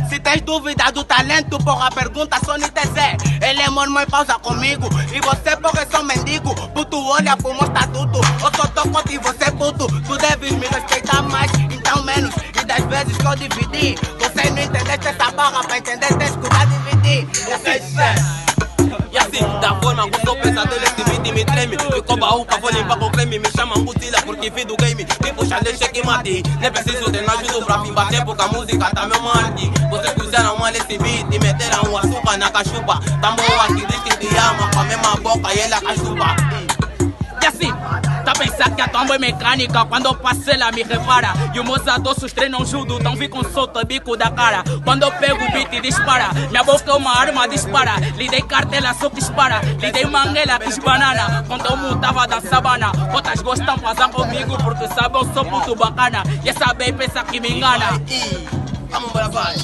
Se tens dúvida do talento, porra, pergunta só no TZ. Ele é mormon e pausa comigo. E você, porra, é só mendigo. Puto, olha pro meu estatuto. Eu só tô contigo, você puto. Tu deves me respeitar mais, então menos. E das vezes que eu dividi, você não entendeste essa barra. Pra entender, tens que dar dividir. E assim, da forma que eu sou pesadelo, esse beat me treme. Ficou baúca, vou limpar com creme. Me chamam Godzilla porque vi do game. Tipo Charlie Cheque Mate. Nem preciso de ajuda pra fim bater, porque a música tá meu arte. Vocês fizeram mal esse beat e meteram o açúcar na cachupa. Tá bom aqui, diz que te ama com a mesma boca e ela cachupa. E assim, tá pensando que a tua mãe é mecânica. Quando eu passo ela me repara. E os meus adossos treinam judo, tão vi com solto bico da cara. Quando eu pego o beat e dispara. Minha boca é uma arma, dispara. Lhe dei cartela, só que dispara. Lhe dei manguela, quis banana. Quando eu mutava da sabana. Botas gostam passar comigo porque sabem eu sou muito bacana. E essa bem pensa que me engana. Vamos embora, vai.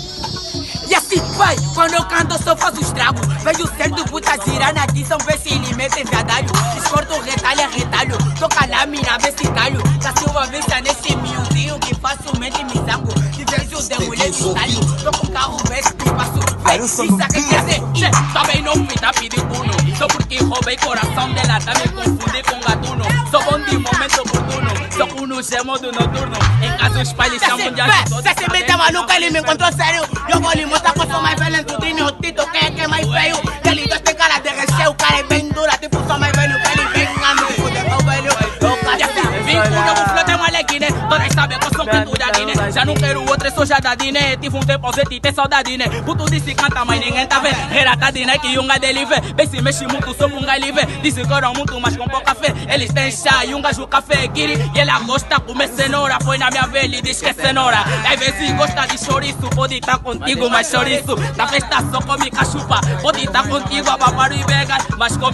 E assim vai, quando eu canto eu só faço estrago. Vejo certo puta girando aqui, são vê se ele mete viadalho. Descorto retalho, retalho, toca lâmina, vê se talho. Da sua vez nesse miudinho que facilmente me zango. Se vejo de mulher de talho, tô com carro, vê se passo. Vê, isso aqui quer dizer, também não fui tá pedindo puno. Só porque roubei coração dela, tá me confundi com gatuno. Sou bom de momento oportuno, só com no modo noturno. Em casa os pais chamam de ajuda. Se esse beat é maluco, ele me encontrou sério. Eu vou lhe mostrar que eu sou mais velho em tudinho. O Tito, quem é que é mais feio? Ele dois tem cara de recheio, o cara é bem dura. Tipo, sou mais velho, ele vem ando, fudeu, meu velho. Vim com o novo flow, tem uma leguine. Todas sabem que eu sou pintura, né? Já não quero outra, sou já da Dine. Tive um tempo ausente e tem saudade, né? Puto disse canta, mas ninguém tá vendo. Era tá Dine que Yunga dele vê. Bem se mexe muito, sou um ele vê. Disse que oram muito, mas com pouca fé. Eles têm chá, Yunga o café, Kiri. E ela gosta de comer cenoura. Foi na minha velha e diz que é cenoura. Às vezes gosta de chouriço. Pode estar contigo, mas chouriço. Na festa só come cachupa. Pode estar contigo, a babaro e vegan, mas come